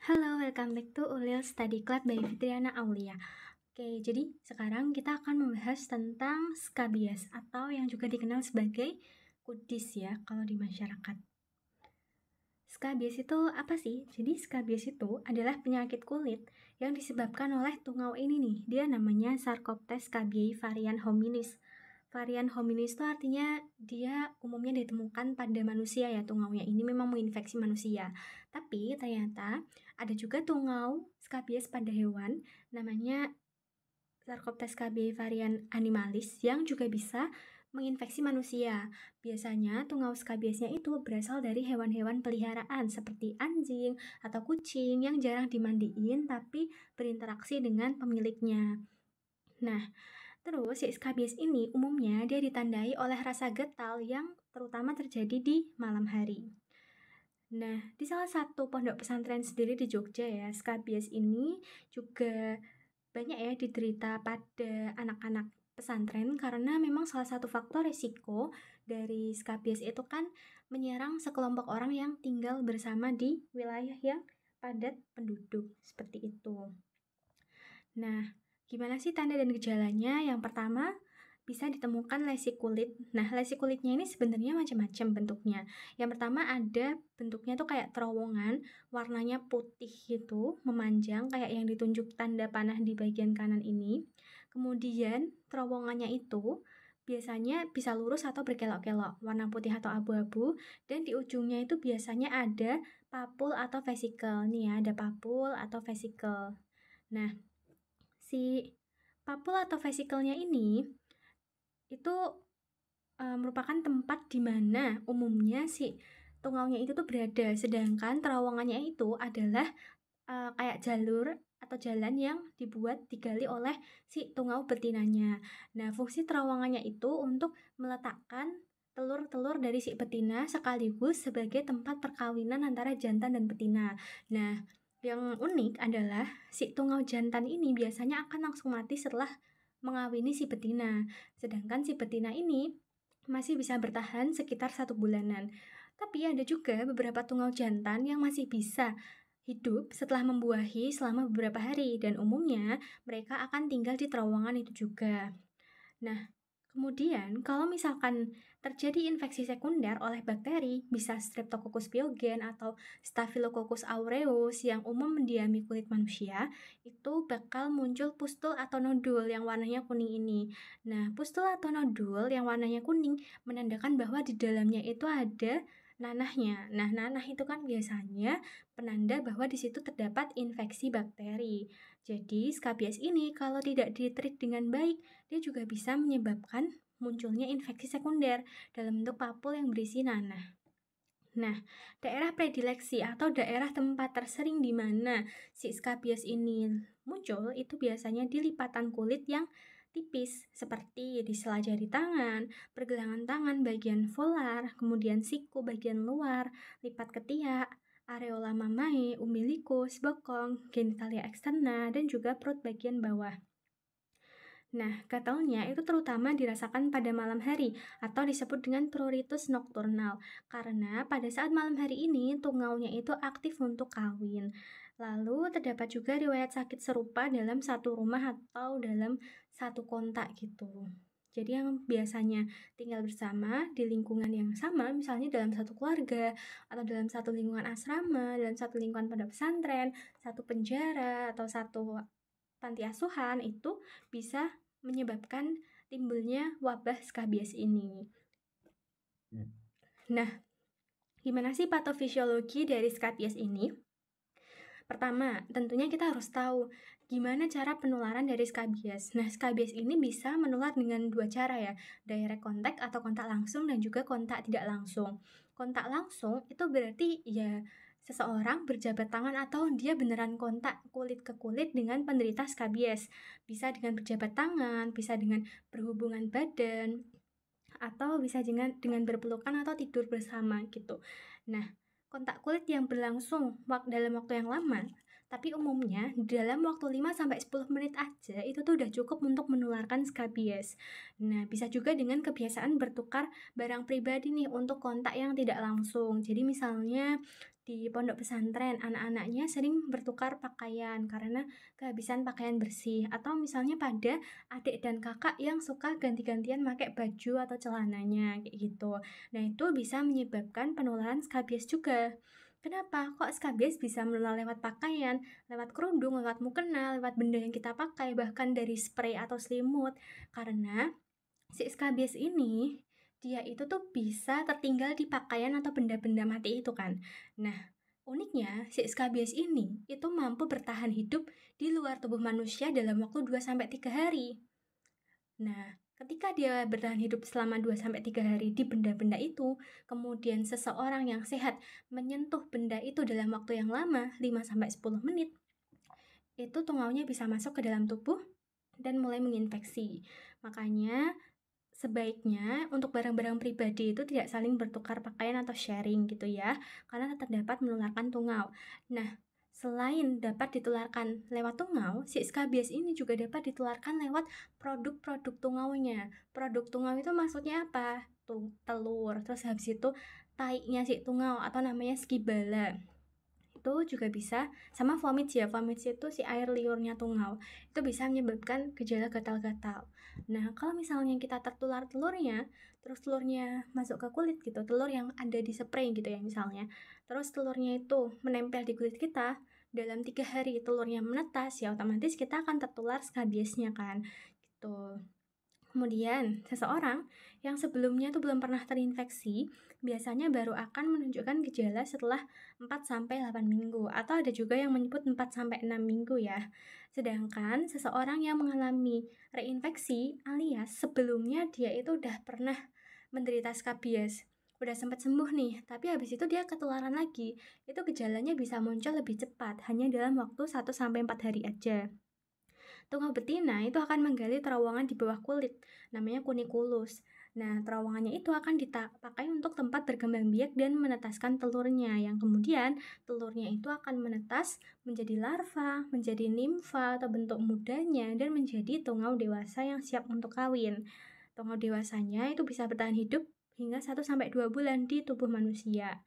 Halo, welcome back to Ulil Study Club by Fitriana Aulia. Oke, jadi sekarang kita akan membahas tentang skabies atau yang juga dikenal sebagai kudis ya kalau di masyarakat. Skabies itu apa sih? Jadi skabies itu adalah penyakit kulit yang disebabkan oleh tungau ini nih. Dia namanya Sarcoptes scabiei varian hominis. Varian hominis itu artinya dia umumnya ditemukan pada manusia ya, tungaunya ini memang menginfeksi manusia. Tapi ternyata ada juga tungau skabies pada hewan namanya Sarcoptes scabiei varian animalis yang juga bisa menginfeksi manusia. Biasanya tungau skabiesnya itu berasal dari hewan-hewan peliharaan seperti anjing atau kucing yang jarang dimandiin tapi berinteraksi dengan pemiliknya. Nah, terus si skabies ini umumnya dia ditandai oleh rasa getal yang terutama terjadi di malam hari. Nah, di salah satu pondok pesantren sendiri di Jogja ya, skabies ini juga banyak ya diderita pada anak-anak pesantren karena memang salah satu faktor resiko dari skabies itu kan menyerang sekelompok orang yang tinggal bersama di wilayah yang padat penduduk seperti itu. Nah, gimana sih tanda dan gejalanya? Yang pertama, bisa ditemukan lesi kulit. Nah, lesi kulitnya ini sebenarnya macam-macam bentuknya. Yang pertama ada bentuknya tuh kayak terowongan, warnanya putih gitu, memanjang kayak yang ditunjuk tanda panah di bagian kanan ini. Kemudian terowongannya itu biasanya bisa lurus atau berkelok-kelok, warna putih atau abu-abu, dan di ujungnya itu biasanya ada papul atau vesikel. Nih ya, ada papul atau vesikel. Nah, si papul atau vesikelnya ini itu merupakan tempat di mana umumnya si tungaunya itu tuh berada, sedangkan terowongannya itu adalah kayak jalur atau jalan yang dibuat digali oleh si tungau betinanya. Nah, fungsi terowongannya itu untuk meletakkan telur-telur dari si betina sekaligus sebagai tempat perkawinan antara jantan dan betina. Nah, yang unik adalah si tungau jantan ini biasanya akan langsung mati setelah mengawini si betina. Sedangkan si betina ini masih bisa bertahan sekitar 1 bulanan. Tapi ada juga beberapa tungau jantan yang masih bisa hidup setelah membuahi selama beberapa hari dan umumnya mereka akan tinggal di terowongan itu juga. Nah, kemudian kalau misalkan terjadi infeksi sekunder oleh bakteri, bisa Streptococcus pyogen atau Staphylococcus aureus yang umum mendiami kulit manusia, itu bakal muncul pustul atau nodul yang warnanya kuning ini. Nah, pustul atau nodul yang warnanya kuning menandakan bahwa di dalamnya itu ada nanahnya. Nah, nanah itu kan biasanya penanda bahwa di situ terdapat infeksi bakteri. Jadi, skabies ini kalau tidak ditreat dengan baik, dia juga bisa menyebabkan munculnya infeksi sekunder dalam bentuk papul yang berisi nanah. Nah, daerah predileksi atau daerah tempat tersering di mana si skabies ini muncul itu biasanya di lipatan kulit yang tipis seperti di sela jari tangan, pergelangan tangan bagian volar, kemudian siku bagian luar, lipat ketiak, areola mamae, umbilikus, bokong, genitalia eksterna, dan juga perut bagian bawah. Nah, gatalnya itu terutama dirasakan pada malam hari atau disebut dengan pruritus nocturnal karena pada saat malam hari ini tungaunya itu aktif untuk kawin. Lalu terdapat juga riwayat sakit serupa dalam satu rumah atau dalam satu kontak gitu. Jadi yang biasanya tinggal bersama di lingkungan yang sama, misalnya dalam satu keluarga atau dalam satu lingkungan asrama, dalam satu lingkungan pondok pesantren, satu penjara atau satu panti asuhan itu bisa menyebabkan timbulnya wabah skabies ini. Nah, gimana sih patofisiologi dari skabies ini? Pertama, tentunya kita harus tahu gimana cara penularan dari skabies. Nah, skabies ini bisa menular dengan 2 cara ya, direct contact atau kontak langsung dan juga kontak tidak langsung. Kontak langsung itu berarti ya seseorang berjabat tangan atau dia beneran kontak kulit ke kulit dengan penderita skabies. Bisa dengan berjabat tangan, bisa dengan berhubungan badan, atau bisa dengan berpelukan atau tidur bersama gitu. Nah, kontak kulit yang berlangsung dalam waktu yang lama Tapi umumnya dalam waktu 5-10 menit aja itu tuh udah cukup untuk menularkan skabies. Nah, bisa juga dengan kebiasaan bertukar barang pribadi nih untuk kontak yang tidak langsung. Jadi misalnya di pondok pesantren, anak-anaknya sering bertukar pakaian karena kehabisan pakaian bersih. Atau misalnya pada adik dan kakak yang suka ganti-gantian pakai baju atau celananya, kayak gitu. Nah, itu bisa menyebabkan penularan skabies juga. Kenapa? Kok skabies bisa menular lewat pakaian, lewat kerudung, lewat mukena, lewat benda yang kita pakai, bahkan dari spray atau selimut? Karena si skabies ini, dia itu tuh bisa tertinggal di pakaian atau benda-benda mati itu kan. Nah, uniknya si skabies ini itu mampu bertahan hidup di luar tubuh manusia dalam waktu 2-3 hari. Nah, ketika dia bertahan hidup selama 2-3 hari di benda-benda itu, kemudian seseorang yang sehat menyentuh benda itu dalam waktu yang lama, 5-10 menit, itu tungaunya bisa masuk ke dalam tubuh dan mulai menginfeksi. Makanya sebaiknya untuk barang-barang pribadi itu tidak saling bertukar pakaian atau sharing gitu ya, karena tetap dapat menularkan tungau. Nah, selain dapat ditularkan lewat tungau, si skabies ini juga dapat ditularkan lewat produk-produk tungaunya. Produk tungau itu maksudnya apa? Telur, terus habis itu taiknya si tungau atau namanya skibala. Itu juga bisa sama vomit ya. Vomit itu si air liurnya tungau. Itu bisa menyebabkan gejala gatal-gatal. Nah, kalau misalnya kita tertular telurnya, terus telurnya masuk ke kulit gitu, telur yang ada di spray gitu ya misalnya. Terus telurnya itu menempel di kulit kita, dalam 3 hari telurnya menetas, ya otomatis kita akan tertular skabiesnya kan. Gitu. Kemudian, seseorang yang sebelumnya tuh belum pernah terinfeksi, biasanya baru akan menunjukkan gejala setelah 4-8 minggu, atau ada juga yang menyebut 4-6 minggu ya. Sedangkan seseorang yang mengalami reinfeksi alias sebelumnya dia itu udah pernah menderita skabies, udah sempat sembuh nih, tapi habis itu dia ketularan lagi. Itu gejalanya bisa muncul lebih cepat, hanya dalam waktu 1-4 hari aja. Tungau betina itu akan menggali terowongan di bawah kulit, namanya kunikulus. Nah, terowongannya itu akan dipakai untuk tempat berkembang biak dan menetaskan telurnya, yang kemudian telurnya itu akan menetas menjadi larva, menjadi nimfa atau bentuk mudanya, dan menjadi tungau dewasa yang siap untuk kawin. Tungau dewasanya itu bisa bertahan hidup hingga 1-2 bulan di tubuh manusia.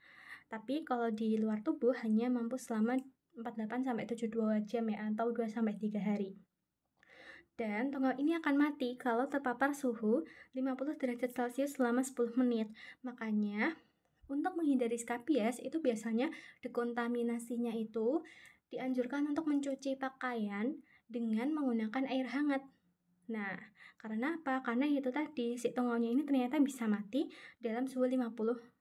Tapi kalau di luar tubuh hanya mampu selama 48-72 jam ya, atau 2-3 hari. Dan tungau ini akan mati kalau terpapar suhu 50 derajat Celcius selama 10 menit. Makanya, untuk menghindari skabies itu biasanya dekontaminasinya itu dianjurkan untuk mencuci pakaian dengan menggunakan air hangat. Nah, karena apa? Karena itu tadi, si tungaunya ini ternyata bisa mati dalam suhu 50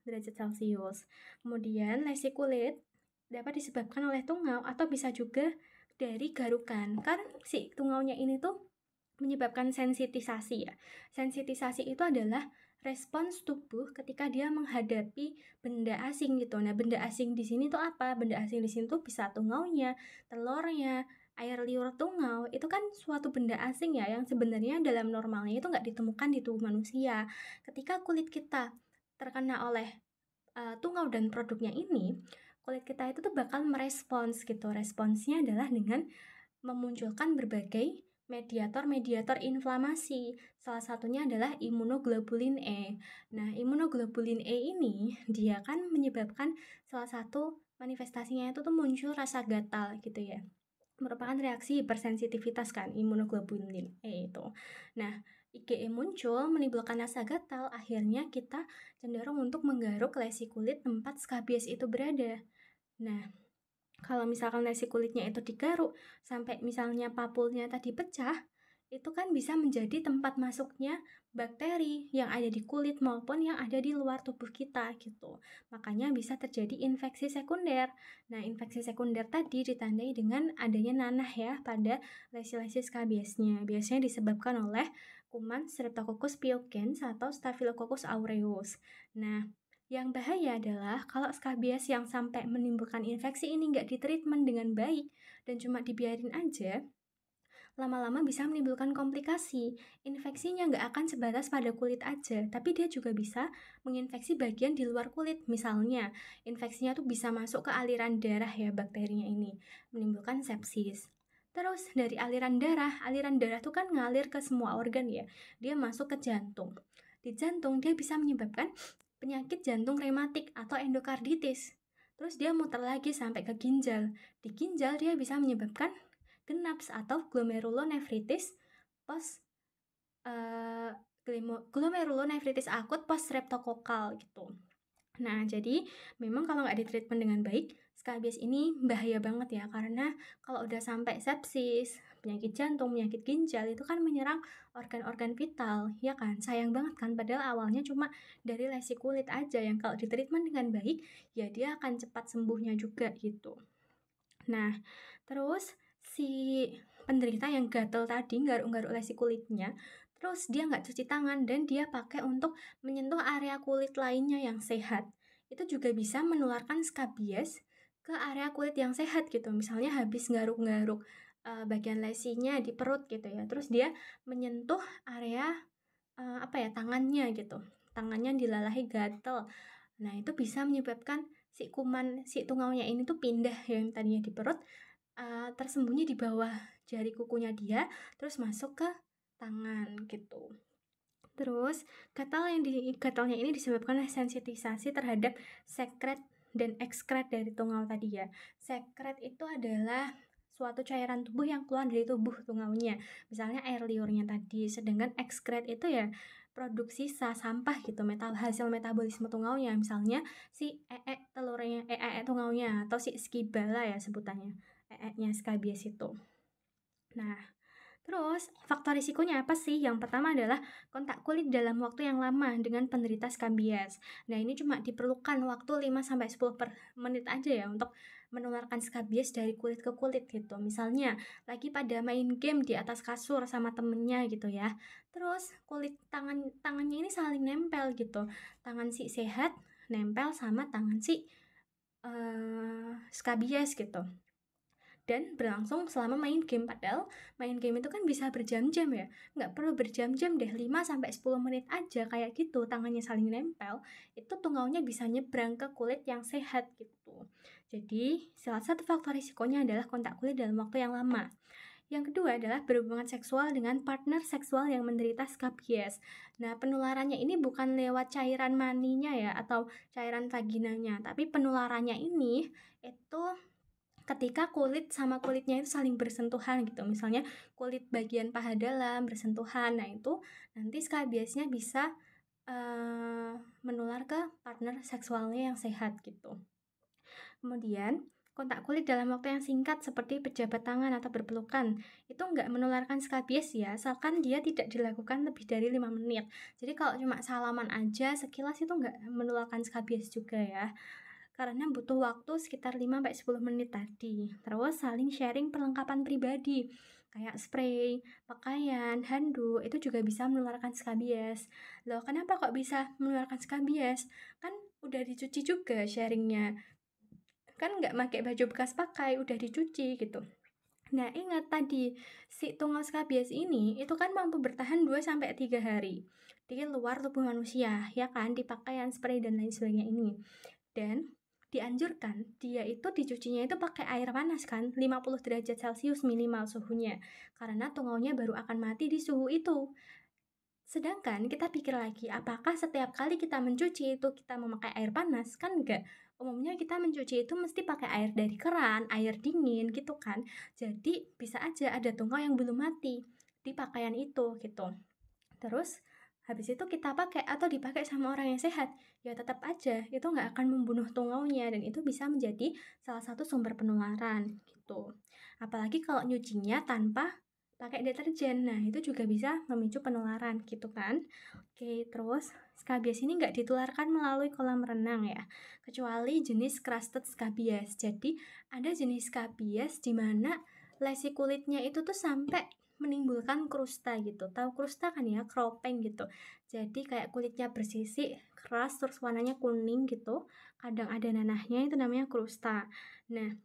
derajat Celcius. Kemudian, lesi kulit dapat disebabkan oleh tungau atau bisa juga dari garukan. Karena si tungaunya ini tuh menyebabkan sensitisasi ya. Sensitisasi itu adalah respons tubuh ketika dia menghadapi benda asing gitu. Nah, benda asing di sini tuh apa? Benda asing di sini tuh bisa tungaunya, telurnya, air liur tungau. Itu kan suatu benda asing ya yang sebenarnya dalam normalnya itu nggak ditemukan di tubuh manusia. Ketika kulit kita terkena oleh tungau dan produknya ini, kulit kita itu tuh bakal merespons gitu. Responsnya adalah dengan memunculkan berbagai mediator-mediator inflamasi. Salah satunya adalah imunoglobulin E. Nah, imunoglobulin E ini dia kan menyebabkan salah satu manifestasinya itu tuh muncul rasa gatal gitu ya. Merupakan reaksi hipersensitivitas kan imunoglobulin E itu. Nah, IgE muncul menimbulkan rasa gatal, akhirnya kita cenderung untuk menggaruk lesi kulit tempat skabies itu berada. Nah, kalau misalkan lesi kulitnya itu digaruk sampai misalnya papulnya tadi pecah, itu kan bisa menjadi tempat masuknya bakteri yang ada di kulit maupun yang ada di luar tubuh kita gitu. Makanya bisa terjadi infeksi sekunder. Nah, infeksi sekunder tadi ditandai dengan adanya nanah ya pada lesi-lesi skabiesnya. Biasanya disebabkan oleh kuman Streptococcus pyogens atau Staphylococcus aureus. Nah, yang bahaya adalah kalau skabies yang sampai menimbulkan infeksi ini nggak ditreatment dengan baik dan cuma dibiarin aja, lama-lama bisa menimbulkan komplikasi. Infeksinya nggak akan sebatas pada kulit aja, tapi dia juga bisa menginfeksi bagian di luar kulit. Misalnya, infeksinya tuh bisa masuk ke aliran darah ya bakterinya ini, menimbulkan sepsis. Terus dari aliran darah tuh kan ngalir ke semua organ ya. Dia masuk ke jantung. Di jantung dia bisa menyebabkan penyakit jantung rematik atau endokarditis. Terus dia muter lagi sampai ke ginjal. Di ginjal dia bisa menyebabkan GERD atau glomerulonefritis post glomerulonefritis akut post streptokokal gitu. Nah, jadi memang kalau nggak ditreatment dengan baik, skabies ini bahaya banget ya, karena kalau udah sampai sepsis, penyakit jantung, penyakit ginjal, itu kan menyerang organ-organ vital, ya kan? Sayang banget kan, padahal awalnya cuma dari lesi kulit aja yang kalau ditreatment dengan baik, ya dia akan cepat sembuhnya juga gitu. Nah, terus si penderita yang gatal tadi, garuk-garuk lesi kulitnya, terus dia nggak cuci tangan dan dia pakai untuk menyentuh area kulit lainnya yang sehat. Itu juga bisa menularkan skabies ke area kulit yang sehat gitu. Misalnya habis garuk-garuk bagian lesinya di perut gitu ya. Terus dia menyentuh area tangannya gitu. Tangannya dilalahi gatal. Nah, itu bisa menyebabkan si kuman, si tungaunya ini tuh pindah yang tadinya di perut, tersembunyi di bawah jari kukunya dia, terus masuk ke tangan gitu. Terus gatalnya ini disebabkan oleh sensitisasi terhadap sekret dan ekskret dari tungau tadi ya. Sekret itu adalah suatu cairan tubuh yang keluar dari tubuh tungaunya, misalnya air liurnya tadi. Sedangkan ekskret itu ya produk sisa sampah gitu, hasil metabolisme tungaunya, misalnya si telurnya, tungaunya, atau si skibala ya sebutannya, nya skabies itu. Nah, terus, faktor risikonya apa sih? Yang pertama adalah kontak kulit dalam waktu yang lama dengan penderita skabies. Nah, ini cuma diperlukan waktu 5-10 menit aja ya untuk menularkan skabies dari kulit ke kulit gitu. Misalnya, lagi pada main game di atas kasur sama temennya gitu ya. Terus, kulit tangannya ini saling nempel gitu. Tangan si sehat nempel sama tangan si skabies gitu. Dan berlangsung selama main game. Padahal main game itu kan bisa berjam-jam ya, nggak perlu berjam-jam deh, 5-10 menit aja kayak gitu, tangannya saling nempel, itu tungaunya bisa nyebrang ke kulit yang sehat gitu. Jadi salah satu faktor risikonya adalah kontak kulit dalam waktu yang lama. Yang kedua adalah berhubungan seksual dengan partner seksual yang menderita skabies. Nah, penularannya ini bukan lewat cairan maninya ya, atau cairan vaginanya, tapi penularannya ini itu ketika kulit sama kulitnya itu saling bersentuhan gitu. Misalnya kulit bagian paha dalam bersentuhan. Nah, itu nanti skabiesnya bisa menular ke partner seksualnya yang sehat gitu. Kemudian, kontak kulit dalam waktu yang singkat seperti berjabat tangan atau berpelukan itu nggak menularkan skabies ya, asalkan dia tidak dilakukan lebih dari 5 menit. Jadi kalau cuma salaman aja sekilas itu nggak menularkan skabies juga ya, karena butuh waktu sekitar 5-10 menit tadi. Terus saling sharing perlengkapan pribadi kayak spray, pakaian, handuk, itu juga bisa menularkan skabies. Loh, kenapa kok bisa menularkan skabies? Kan udah dicuci juga sharingnya, kan nggak pakai baju bekas pakai, udah dicuci gitu. Nah, ingat tadi, si tungau skabies ini itu kan mampu bertahan 2-3 hari di luar tubuh manusia, ya kan, di pakaian, spray, dan lain sebagainya ini. Dan dianjurkan dia itu dicucinya itu pakai air panas kan, 50 derajat Celcius minimal suhunya, karena tungaunya baru akan mati di suhu itu. Sedangkan kita pikir lagi, apakah setiap kali kita mencuci itu kita memakai air panas? Kan enggak. Umumnya kita mencuci itu mesti pakai air dari keran, air dingin gitu kan. Jadi bisa aja ada tungau yang belum mati di pakaian itu gitu. Terus habis itu kita pakai atau dipakai sama orang yang sehat, ya tetap aja itu nggak akan membunuh tungaunya, dan itu bisa menjadi salah satu sumber penularan gitu. Apalagi kalau nyucinya tanpa pakai deterjen, nah itu juga bisa memicu penularan gitu kan. Oke, terus skabies ini nggak ditularkan melalui kolam renang ya, kecuali jenis crusted skabies. Jadi ada jenis skabies di mana lesi kulitnya itu tuh sampai menimbulkan krusta gitu. Tahu krusta kan ya, kropeng gitu. Jadi kayak kulitnya bersisik, keras, terus warnanya kuning gitu. Kadang ada nanahnya, itu namanya krusta. Nah,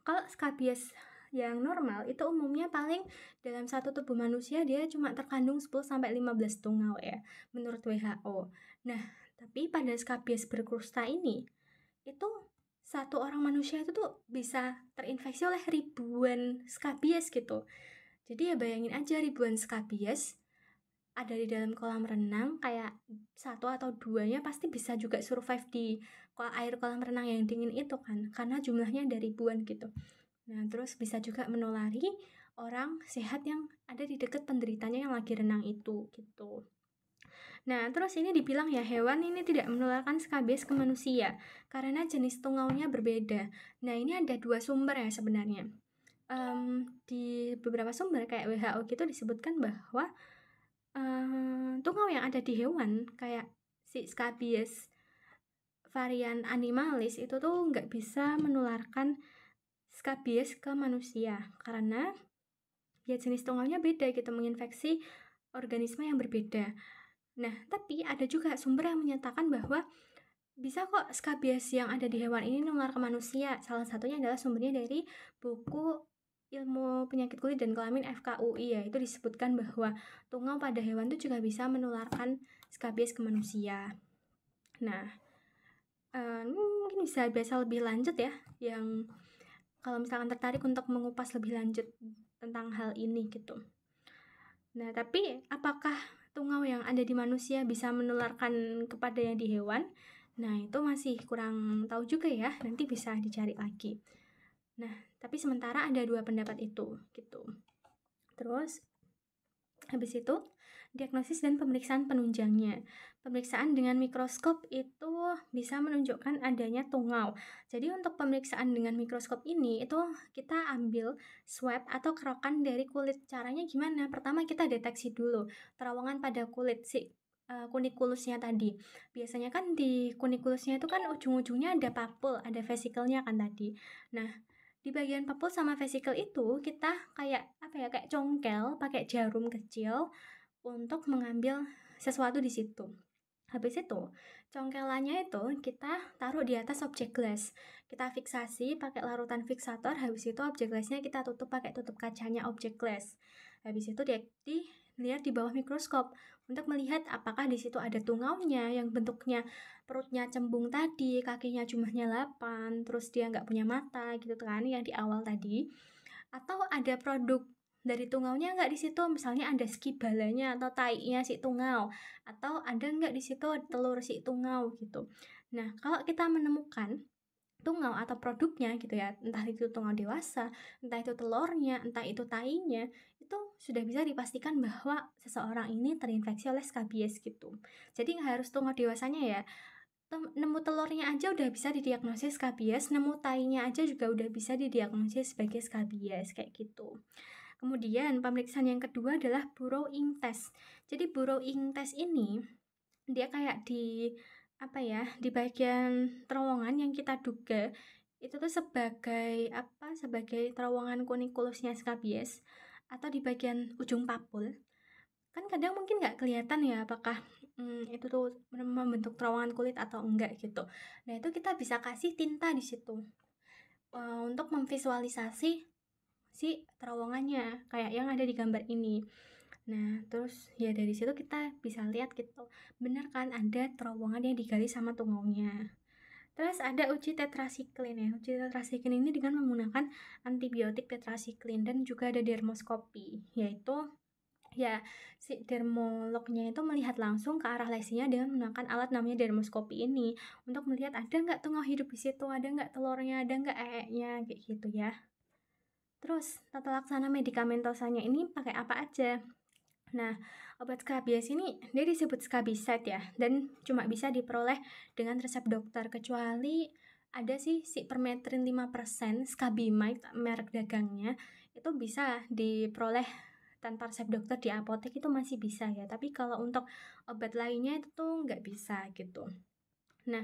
kalau skabies yang normal itu umumnya paling dalam satu tubuh manusia dia cuma terkandung 10-15 tungau ya, menurut WHO. Nah, tapi pada skabies berkrusta ini, itu satu orang manusia itu tuh bisa terinfeksi oleh ribuan skabies gitu. Jadi ya bayangin aja ribuan skabies ada di dalam kolam renang, kayak satu atau duanya pasti bisa juga survive di air kolam renang yang dingin itu kan, karena jumlahnya ada ribuan gitu. Nah, terus bisa juga menulari orang sehat yang ada di dekat penderitanya yang lagi renang itu gitu. Nah, terus ini dibilang ya hewan ini tidak menularkan skabies ke manusia karena jenis tungaunya berbeda. Nah, ini ada dua sumber ya sebenarnya. Di beberapa sumber kayak WHO gitu disebutkan bahwa tungau yang ada di hewan kayak si skabies varian animalis itu tuh nggak bisa menularkan skabies ke manusia karena ya jenis tungaunya beda gitu, menginfeksi organisme yang berbeda. Nah, tapi ada juga sumber yang menyatakan bahwa bisa kok skabies yang ada di hewan ini menular ke manusia. Salah satunya adalah sumbernya dari buku Ilmu Penyakit Kulit dan Kelamin FKUI ya. Itu disebutkan bahwa tungau pada hewan itu juga bisa menularkan skabies ke manusia. Nah, mungkin bisa lebih lanjut ya, yang kalau misalkan tertarik untuk mengupas lebih lanjut tentang hal ini gitu. Nah, tapi apakah tungau yang ada di manusia bisa menularkan kepada yang di hewan? Nah, itu masih kurang tahu juga ya, nanti bisa dicari lagi. Nah, tapi sementara ada dua pendapat itu gitu. Terus habis itu diagnosis dan pemeriksaan penunjangnya. Pemeriksaan dengan mikroskop itu bisa menunjukkan adanya tungau. Jadi untuk pemeriksaan dengan mikroskop ini itu kita ambil swab atau kerokan dari kulit. Caranya gimana? Pertama kita deteksi dulu terowongan pada kulit si kunikulusnya tadi. Biasanya kan di kunikulusnya itu kan ujung-ujungnya ada papul, ada vesikelnya kan tadi. Nah, di bagian papul sama vesikel itu kita kayak kayak congkel pakai jarum kecil untuk mengambil sesuatu di situ. Habis itu, congkelannya itu kita taruh di atas objek glass. Kita fiksasi pakai larutan fiksator, habis itu objek glassnya kita tutup pakai tutup kacanya objek glass. Habis itu dilihat di bawah mikroskop untuk melihat apakah di situ ada tungaunya yang bentuknya perutnya cembung tadi, kakinya jumlahnya 8, terus dia nggak punya mata gitu kan yang di awal tadi. Atau ada produk dari tungaunya nggak di situ, misalnya ada skibalanya atau tainya si tungau, atau ada nggak di situ telur si tungau gitu. Nah, kalau kita menemukan tungau atau produknya gitu ya, entah itu tungau dewasa, entah itu telurnya, entah itu tainya, itu sudah bisa dipastikan bahwa seseorang ini terinfeksi oleh skabies gitu. Jadi nggak harus tungau dewasanya ya, nemu telurnya aja udah bisa didiagnosis skabies, nemu tainya aja juga udah bisa didiagnosis sebagai skabies kayak gitu. Kemudian pemeriksaan yang kedua adalah burrowing test. Jadi burrowing test ini dia kayak di di bagian terowongan yang kita duga itu tuh sebagai terowongan kunikulusnya skabies atau di bagian ujung papul. Kan kadang mungkin nggak kelihatan ya apakah itu tuh membentuk terowongan kulit atau enggak gitu. Nah, itu kita bisa kasih tinta di situ untuk memvisualisasi si terowongannya kayak yang ada di gambar ini. Nah, terus ya dari situ kita bisa lihat gitu, benar kan ada terowongan yang digali sama tungaunya. Terus ada uji tetrasiklin ya. Uji tetrasiklin ini dengan menggunakan antibiotik tetrasiklin dan juga ada dermoskopi, yaitu ya si dermolognya itu melihat langsung ke arah lesinya dengan menggunakan alat namanya dermoskopi ini untuk melihat ada nggak tungau hidup di situ, ada nggak telurnya, ada nggak ee-nya kayak gitu ya. Terus tata laksana medikamentosanya ini pakai apa aja? Nah, obat skabies ini dia disebut skabiside ya, dan cuma bisa diperoleh dengan resep dokter, kecuali ada sih si permetrin 5% skabimide merek dagangnya itu bisa diperoleh tanpa resep dokter di apotek, itu masih bisa ya, tapi kalau untuk obat lainnya itu tuh nggak bisa gitu. Nah,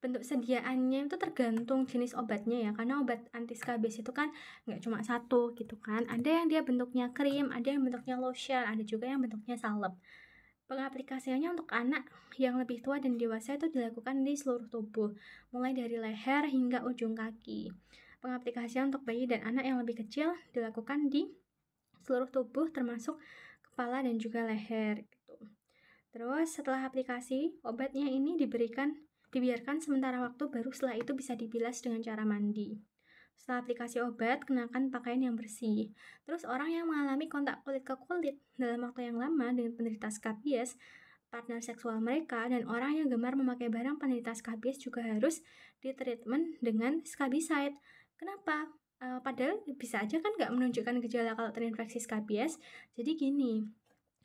bentuk sediaannya itu tergantung jenis obatnya ya, karena obat anti skabies itu kan nggak cuma satu gitu kan, ada yang dia bentuknya krim, ada yang bentuknya lotion, ada juga yang bentuknya salep. Pengaplikasiannya untuk anak yang lebih tua dan dewasa itu dilakukan di seluruh tubuh, mulai dari leher hingga ujung kaki. Pengaplikasian untuk bayi dan anak yang lebih kecil dilakukan di seluruh tubuh termasuk kepala dan juga leher gitu. Terus setelah aplikasi, obatnya ini dibiarkan sementara waktu, baru setelah itu bisa dibilas dengan cara mandi. Setelah aplikasi obat, kenakan pakaian yang bersih. Terus orang yang mengalami kontak kulit ke kulit dalam waktu yang lama dengan penderita skabies, partner seksual mereka, dan orang yang gemar memakai barang penderita skabies juga harus ditreatment dengan skabicide. Kenapa? Padahal bisa aja kan nggak menunjukkan gejala kalau terinfeksi skabies. Jadi gini,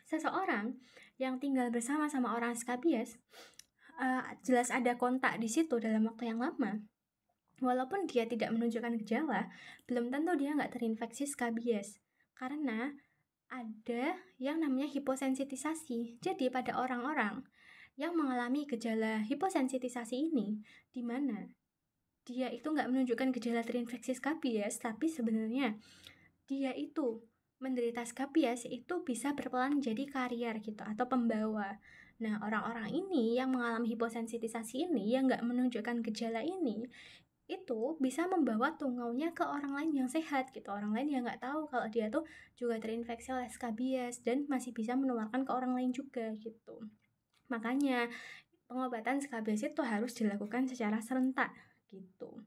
seseorang yang tinggal bersama sama orang skabies, jelas ada kontak di situ dalam waktu yang lama. Walaupun dia tidak menunjukkan gejala, belum tentu dia nggak terinfeksi skabies. Karena ada yang namanya hiposensitisasi. Jadi pada orang-orang yang mengalami gejala hiposensitisasi ini, di mana dia itu nggak menunjukkan gejala terinfeksi skabies, tapi sebenarnya dia itu menderita skabies, itu bisa berperan jadi karier gitu atau pembawa. Nah, orang-orang ini yang mengalami hiposensitisasi ini, yang nggak menunjukkan gejala ini, itu bisa membawa tungaunya ke orang lain yang sehat gitu. Orang lain yang nggak tahu kalau dia tuh juga terinfeksi oleh skabies dan masih bisa menularkan ke orang lain juga gitu. Makanya pengobatan skabies itu harus dilakukan secara serentak gitu.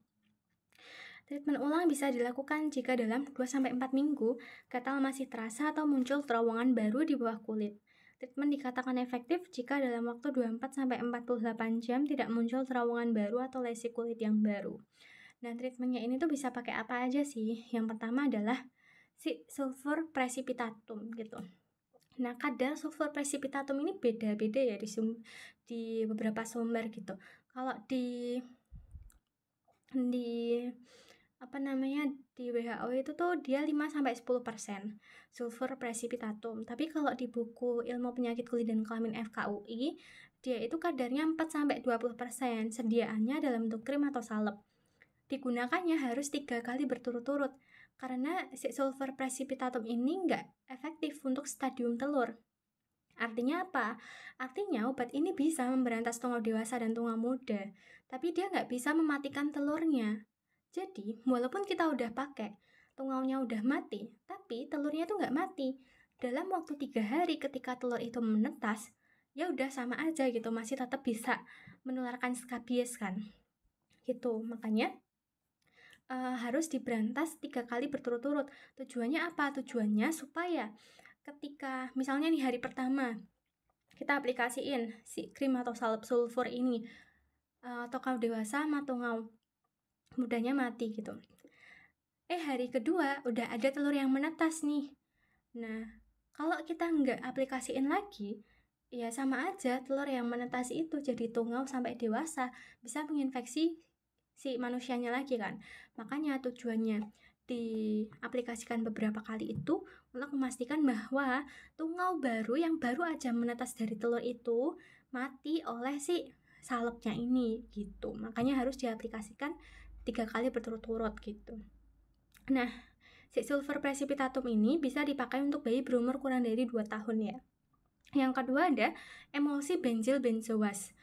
Treatment ulang bisa dilakukan jika dalam 2-4 minggu gatal masih terasa atau muncul terowongan baru di bawah kulit. Treatment dikatakan efektif jika dalam waktu 24-48 jam tidak muncul terowongan baru atau lesi kulit yang baru. Nah, treatmentnya ini tuh bisa pakai apa aja sih? Yang pertama adalah si sulfur precipitatum gitu. Nah, kadar sulfur precipitatum ini beda-beda ya di beberapa sumber gitu. Kalau di WHO itu tuh dia 5-10% sulfur precipitatum. Tapi kalau di buku Ilmu Penyakit Kulit dan Kelamin FKUI, dia itu kadarnya 4-20%. Sediaannya dalam bentuk krim atau salep. Digunakannya harus 3 kali berturut-turut karena si sulfur precipitatum ini nggak efektif untuk stadium telur. Artinya apa? Artinya obat ini bisa memberantas tungau dewasa dan tungau muda, tapi dia nggak bisa mematikan telurnya. Jadi, walaupun kita udah pakai, tungaunya udah mati, tapi telurnya tuh nggak mati. Dalam waktu 3 hari ketika telur itu menetas, ya udah sama aja gitu, masih tetap bisa menularkan skabies kan. Gitu, makanya harus diberantas 3 kali berturut-turut. Tujuannya apa? Tujuannya supaya ketika misalnya nih hari pertama kita aplikasiin si krim atau salep sulfur ini, tungau dewasa sama tungau mudanya mati gitu. Hari kedua udah ada telur yang menetas nih. Nah, kalau kita nggak aplikasiin lagi, ya sama aja telur yang menetas itu jadi tungau sampai dewasa, bisa menginfeksi si manusianya lagi kan. Makanya tujuannya diaplikasikan beberapa kali itu untuk memastikan bahwa tungau baru yang baru aja menetas dari telur itu mati oleh si salepnya ini gitu. Makanya harus diaplikasikan 3 kali berturut-turut gitu. Nah, si sulfur precipitatum ini bisa dipakai untuk bayi berumur kurang dari 2 tahun ya. Yang kedua ada emulsi benzil benzoas.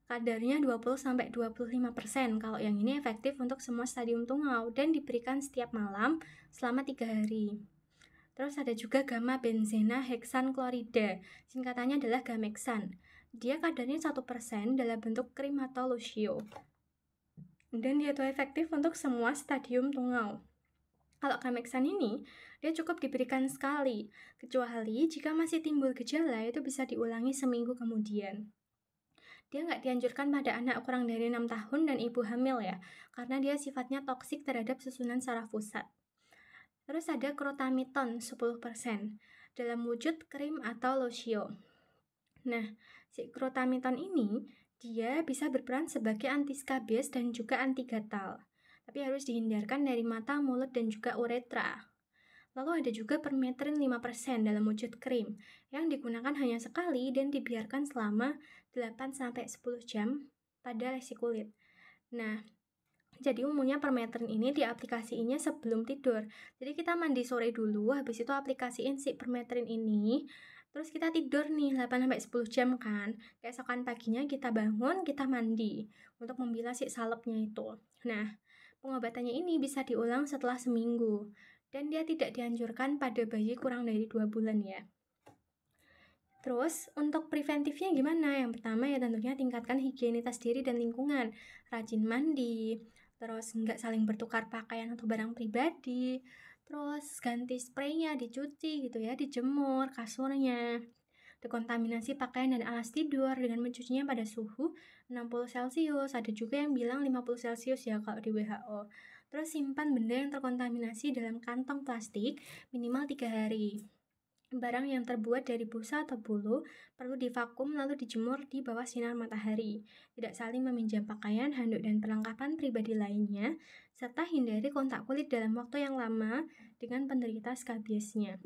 Kadarnya 20-25%. Kalau yang ini efektif untuk semua stadium tungau dan diberikan setiap malam selama 3 hari. Terus ada juga gamma benzena heksan klorida. Singkatannya adalah Gamexan. Dia kadarnya 1% dalam bentuk krim atau lotion. Dan dia tuh efektif untuk semua stadium tungau. Kalau Gamexan ini, dia cukup diberikan sekali, kecuali jika masih timbul gejala itu bisa diulangi seminggu kemudian. Dia nggak dianjurkan pada anak kurang dari 6 tahun dan ibu hamil ya, karena dia sifatnya toksik terhadap susunan saraf pusat. Terus ada crotamiton 10% dalam wujud krim atau lotion. Nah, si crotamiton ini dia bisa berperan sebagai anti-skabies dan juga anti gatal. Tapi harus dihindarkan dari mata, mulut, dan juga uretra. Lalu ada juga permetrin 5% dalam wujud krim yang digunakan hanya sekali dan dibiarkan selama 8-10 jam pada lesi kulit. Nah, jadi umumnya permetrin ini diaplikasiinnya sebelum tidur. Jadi kita mandi sore dulu, habis itu aplikasiin si permetrin ini. Terus kita tidur nih 8-10 jam kan. Keesokan paginya kita bangun, kita mandi untuk membilas si salepnya itu. Nah, Pengobatannya ini bisa diulang setelah seminggu, dan dia tidak dianjurkan pada bayi kurang dari 2 bulan ya. Terus, untuk preventifnya gimana? Yang pertama ya tentunya tingkatkan higienitas diri dan lingkungan. Rajin mandi, terus nggak saling bertukar pakaian atau barang pribadi, terus ganti spraynya, dicuci gitu ya, dijemur kasurnya. Dekontaminasi pakaian dan alas tidur dengan mencucinya pada suhu 60 Celcius. Ada juga yang bilang 50 Celcius ya kalau di WHO. Terus simpan benda yang terkontaminasi dalam kantong plastik minimal 3 hari. Barang yang terbuat dari busa atau bulu perlu divakum lalu dijemur di bawah sinar matahari. Tidak saling meminjam pakaian, handuk, dan perlengkapan pribadi lainnya, serta hindari kontak kulit dalam waktu yang lama dengan penderita skabiesnya.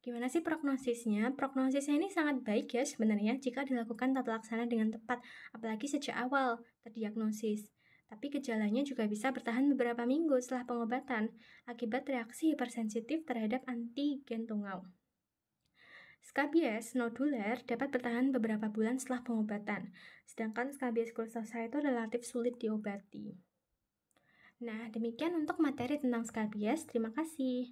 Gimana sih prognosisnya? Prognosisnya ini sangat baik ya sebenarnya jika dilakukan tata laksana dengan tepat, apalagi sejak awal terdiagnosis. Tapi gejalanya juga bisa bertahan beberapa minggu setelah pengobatan akibat reaksi hipersensitif terhadap antigen tungau. Skabies noduler dapat bertahan beberapa bulan setelah pengobatan, sedangkan skabies krustosa itu relatif sulit diobati. Nah, demikian untuk materi tentang skabies. Terima kasih.